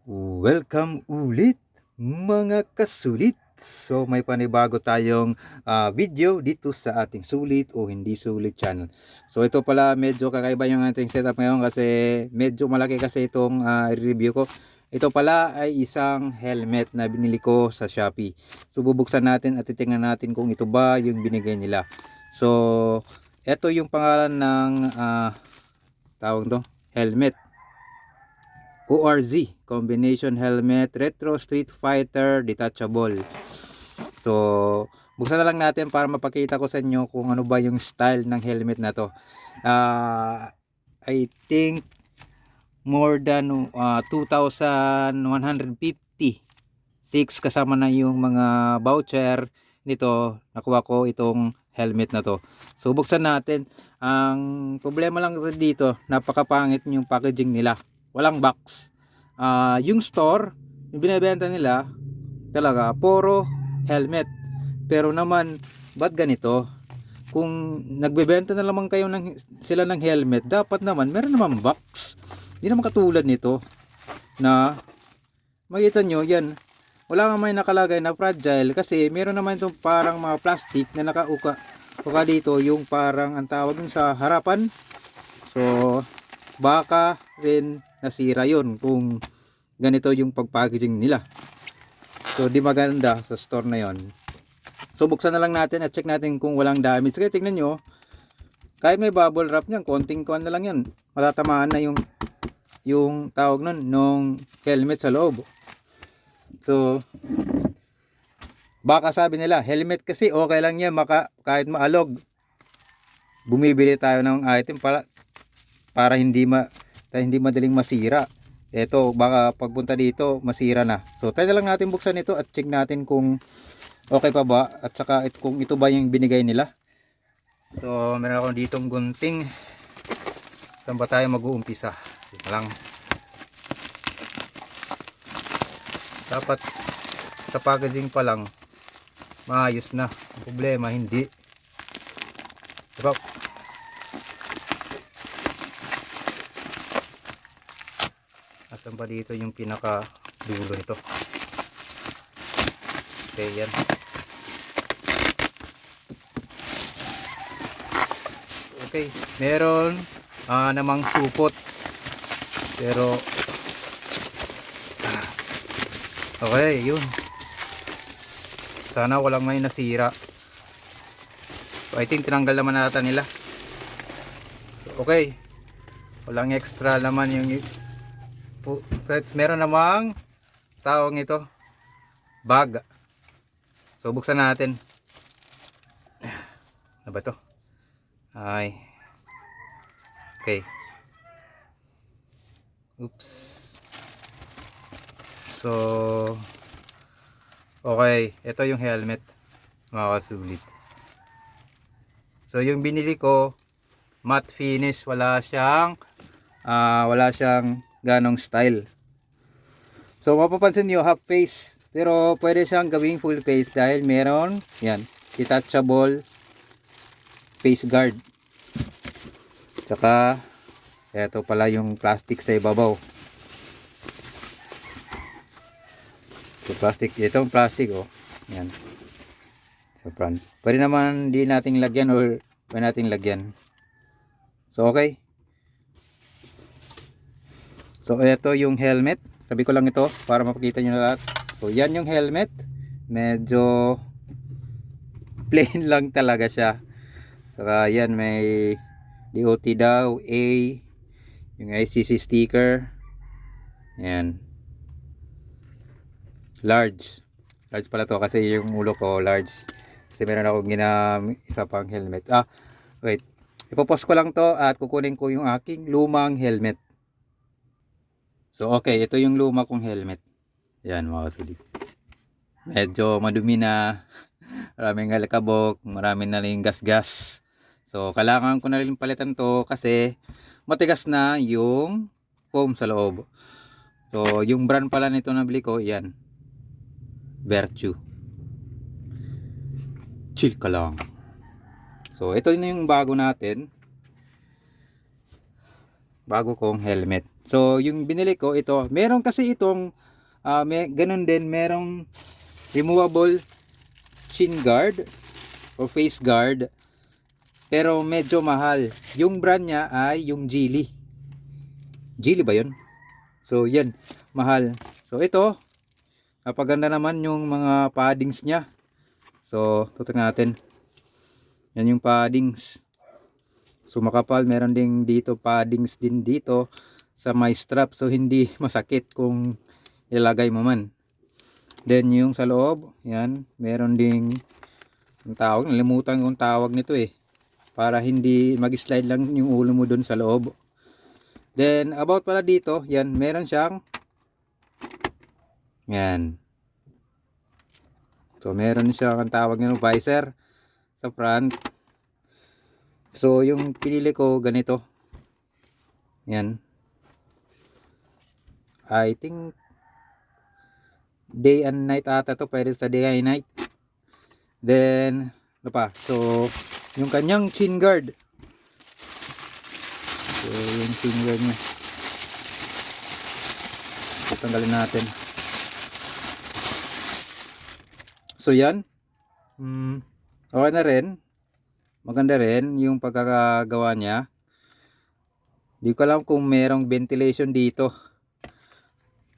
Welcome ulit mga kasulit. So may panibago tayong video dito sa ating sulit o hindi sulit channel. So ito pala medyo kakaiba yung ating setup ngayon kasi medyo malaki kasi itong review ko. Ito pala ay isang helmet na binili ko sa Shopee. So bubuksan natin at titingnan natin kung ito ba yung binigay nila. So ito yung pangalan ng tawag to, helmet. ORZ Combination Helmet Retro Street Fighter Detachable. So buksan na lang natin para mapakita ko sa inyo kung ano ba yung style ng helmet na to. I think more than 2,150 kasama na yung mga voucher nito. Nakuha ko itong helmet na to. So buksan natin. Ang problema lang dito, napakapangit yung packaging nila. Walang box. Yung store, yung binebenta nila talaga puro helmet. Pero naman, ba't ganito? Kung nagbebenta na lamang kayo sila ng helmet, dapat naman meron naman box. Hindi naman katulad nito na makita nyo yan. Wala nga may nakalagay na fragile kasi meron naman itong parang mga plastic na nakauka dito, yung parang ang tawag dun sa harapan. So baka rin nasira yun kung ganito yung pag-packaging nila. So di maganda sa store na yon. So buksan na lang natin at check natin kung walang damage. Kaya tingnan nyo, kahit may bubble wrap niyan, konting kuwan na lang yan, matatamaan na yung tawag nun nung helmet sa loob. So baka sabi nila helmet kasi okay lang yan, kahit maalog. Bumibili tayo ng item para hindi madaling masira. Ito baka pagpunta dito masira na. So try na lang natin buksan ito at check natin kung okay pa ba at saka kung ito ba yung binigay nila. So meron ako ditong gunting. Saan ba tayo mag-uumpisa? Ito lang. Dapat sa packaging pa lang maayos na. Ang problema hindi. Diba? At ba dito yung pinaka dulo nito. Okay, yan. Okay, meron namang supot. Pero okay, yun. Sana walang may nasira. So I think tinanggal naman nata nila. So, okay. Walang extra naman yung meron namang tawag ito bag. So buksan natin. Ano ba to? Ay. Okay. Oops. So okay, ito yung helmet mga kasulit. So yung binili ko matte finish, wala siyang ganong style. So mapapansin nyo half face, pero pwede siyang gawing full face dahil meron yan detachable face guard. Tsaka ito pala yung plastic sa ibabaw. So plastic, itong plastic oh. Yan. Sa front. Pwede naman di nating lagyan or pwede nating lagyan. So okay. So ito yung helmet. Sabi ko lang ito para mapakita nyo na lahat. So yan yung helmet. Medyo plain lang talaga siya. Saka yan may DOT daw, A, yung ICC sticker. Yan. Large pala to kasi yung ulo ko large. Kasi meron akong isa pang helmet. Wait. Ipopost ko lang to at kukunin ko yung aking lumang helmet. So okay, ito yung luma kong helmet. Yan mga kasulit. Medyo madumi na. Maraming alikabok, maraming na rin gas-gas. So kailangan ko na rin palitan to kasi matigas na yung foam sa loob. So yung brand pala nito na bili ko, yan. Virtue. Chill ka lang. So ito na yung bago natin. Bago kong helmet. So yung binili ko ito, meron kasi itong ganun din, merong removable chin guard o face guard, pero medyo mahal. Yung brand niya ay yung Geely. Geely ba yun? So yan, mahal. So ito, napaganda naman yung mga paddings niya. So tutok natin. Yan yung paddings. So makapal, meron ding dito paddings din dito sa may strap, so hindi masakit kung ilagay mo man. Then yung sa loob, yan, meron ding ang tawag, nalimutan yung tawag nito eh, para hindi mag-slide lang yung ulo mo dun sa loob. Then about pala dito, yan, meron siyang yan. So meron siyang ang tawag nito visor sa front. So yung pinili ko ganito. Yan. I think day and night ata to, pwede sa day and night. Then ano pa? So yung kanyang chin guard. So yung chin guard niya, tanggalin natin. So yan, okay na rin, maganda rin yung pagkakagawa niya. Di ko alam kung merong ventilation dito.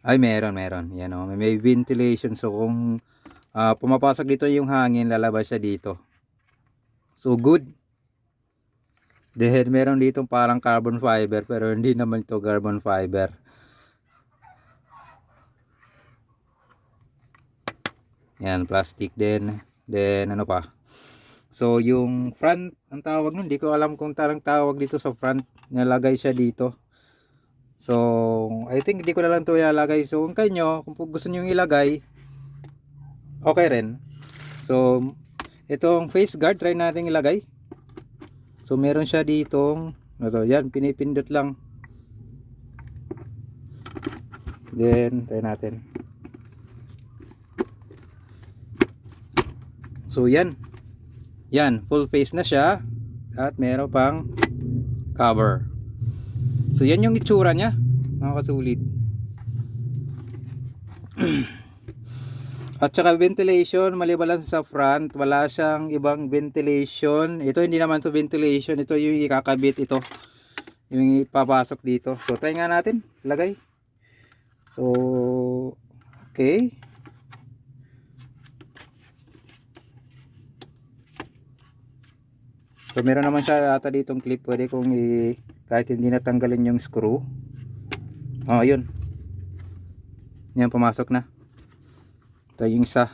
Ay meron yan o, may ventilation. So kung pumapasok dito yung hangin, lalabas siya dito. So good. Then meron ditong parang carbon fiber, pero hindi naman ito carbon fiber. Yan, plastic din. Then ano pa? So yung front, ang tawag nun, hindi ko alam kung tarang tawag dito sa front. Nalagay siya dito. So I think hindi ko na lang ito ilalagay. So kung kayo, kung gusto nyo ilagay, okay rin. So itong face guard, try natin ilagay. So meron siya ditong ito, yan, pinipindot lang. Then try natin. So yan, full face na siya at meron pang cover. So yan yung itsura niya, mga kasulit. At saka ventilation, maliban lang sa front, wala siyang ibang ventilation. Ito hindi naman to ventilation, ito yung ikakabit, ito yung ipapasok dito. So try nga natin, lagay. So okay. So meron naman siya ata ditong clip, pwede kong kahit hindi natanggalin yung screw. Oh, yun. Yan, pumasok na. Ito yung isa.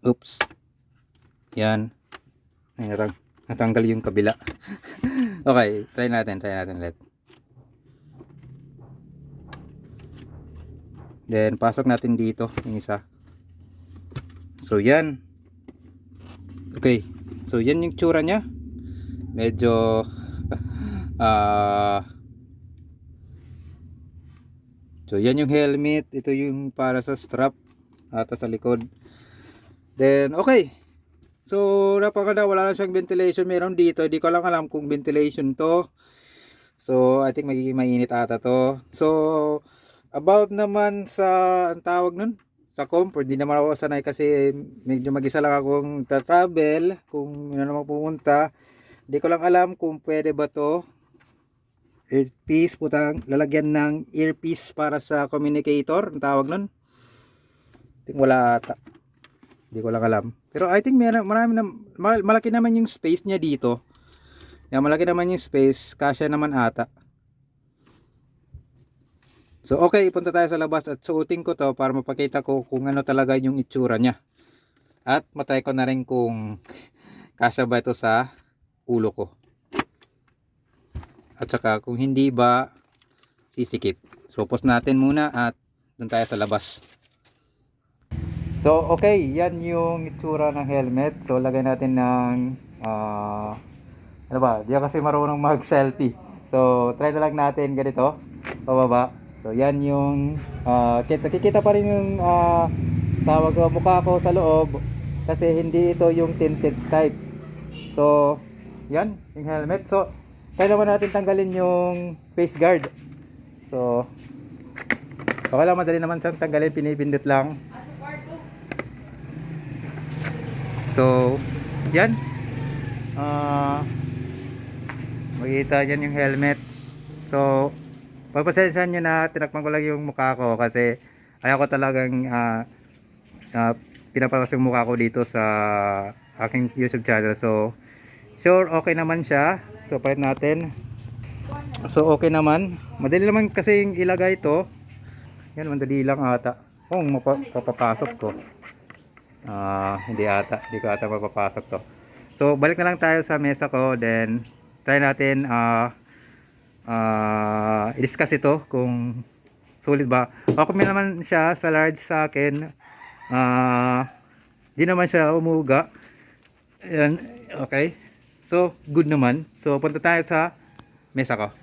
Oops. Yan. Ay, natanggal yung kabila. Okay, try natin ulit. Then pasok natin dito yung isa. So yan. Okay. So yan yung tsura niya. Medyo so yan yung helmet. Ito yung para sa strap at sa likod. Then okay. So napakaganda, wala lang siyang ventilation. Meron dito, hindi ko lang alam kung ventilation to. So I think magiging mainit ata to. So about naman sa ang tawag nun, sa comfort, di naman ako sanay kasi medyo mag-isa lang akong travel kung ano naman pumunta. Di ko lang alam kung pwede ba to earpiece, putang lalagyan ng earpiece para sa communicator, ang tawag nun. I think wala ata, di ko lang alam, pero I think marami na, malaki naman yung space niya dito. Yan, malaki naman yung space, kasya naman ata. So okay, punta tayo sa labas at suotin ko to para mapakita ko kung ano talaga yung itsura niya. At matry ko na rin kung kasya ba ito sa ulo ko. At saka kung hindi ba sisikip. So pause natin muna at doon tayo sa labas. So okay, yan yung itsura ng helmet. So lagay natin ng ano ba, di kasi marunong mag selfie. So try na lang natin ganito, pababa. So yan yung nakikita pa rin yung tawag ko mukha ko sa loob kasi hindi ito yung tinted type. So yan yung helmet. So kailangan natin tanggalin yung face guard. So okay lang, madali naman siyang tanggalin, pinipindot lang. So yan, makikita dyan yung helmet. So pagpasensyahan nyo na tinakpan ko lang yung mukha ko kasi ayaw ko talagang pinapalas yung mukha ko dito sa aking YouTube channel. So sure, okay naman siya. So palit natin. So okay naman, madali naman kasi yung ilagay ito. Yan, madali lang ata. Kung mapapasok ko, hindi ata, hindi ko ata mapapasok to. So balik na lang tayo sa mesa ko, then try natin i-discuss ito kung sulit ba. Okay naman siya sa large sa akin. Di naman siya umuga. Ayan, okay. So good naman. So punta tayo sa mesa ko.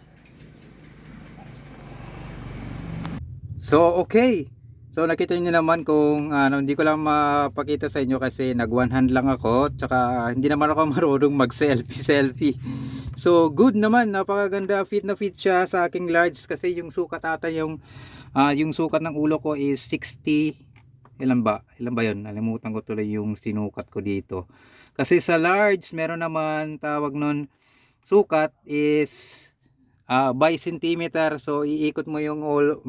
So okay. So nakita niyo naman kung hindi ko lang mapakita sa inyo kasi nag one hand lang ako, tsaka hindi naman ako marunong mag selfie. So good naman, napakaganda, fit na fit siya sa aking large kasi yung sukat ata yung sukat ng ulo ko is 60. Ilan ba? Ilan ba 'yon? Nalimutan ko tuloy yung sinukat ko dito. Kasi sa large meron naman tawag nun, sukat is by centimeter. So iikot mo yung ulo,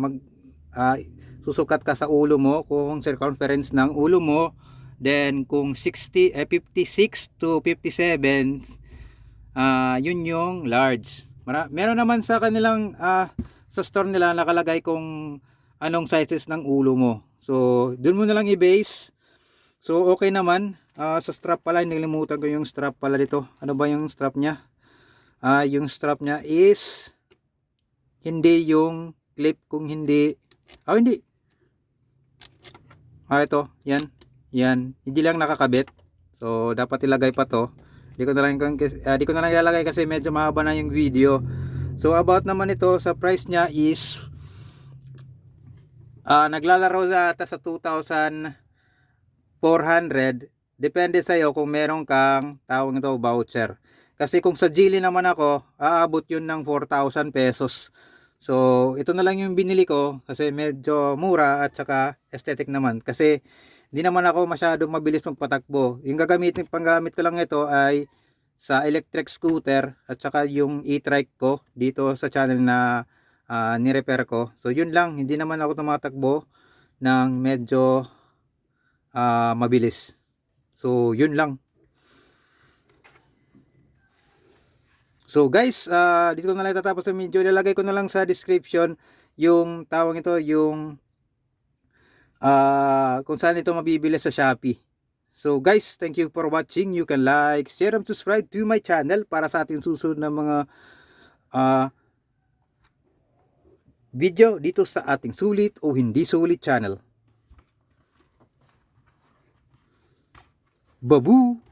susukat ka sa ulo mo kung circumference ng ulo mo, then kung 56 to 57, yun yung large. Meron naman sa kanilang sa store nila nakalagay kung anong sizes ng ulo mo. So dun mo na lang i-base. So okay naman. Sa strap pala, nilimutan ko yung strap pala dito. Ano ba yung strap nya? Yung strap nya is hindi yung clip, kung hindi hindi. Ito, yan. Yan, hindi lang nakakabit. So dapat ilagay pa to. Di ko na lang ilalagay kasi medyo mahaba na yung video. So about naman ito sa price niya is naglalaro sa 2,400. Depende sa iyo kung meron kang tawag ito voucher. Kasi kung sa Geely naman ako, aabot yun ng 4,000 pesos. So ito na lang yung binili ko kasi medyo mura at saka aesthetic naman. Kasi hindi naman ako masyadong mabilis magpatakbo. Yung panggamit ko lang ito ay sa electric scooter at saka yung e-trike ko dito sa channel na ni-repair ko. So yun lang, hindi naman ako tumatakbo ng medyo mabilis. So yun lang. So guys, dito na lang tatapos ang video. Ilalagay ko na lang sa description yung tawag ito, yung kung saan ito mabibili sa Shopee. So guys, thank you for watching. You can like, share, and subscribe to my channel para sa ating susunod na mga video dito sa ating sulit o hindi sulit channel. Babu!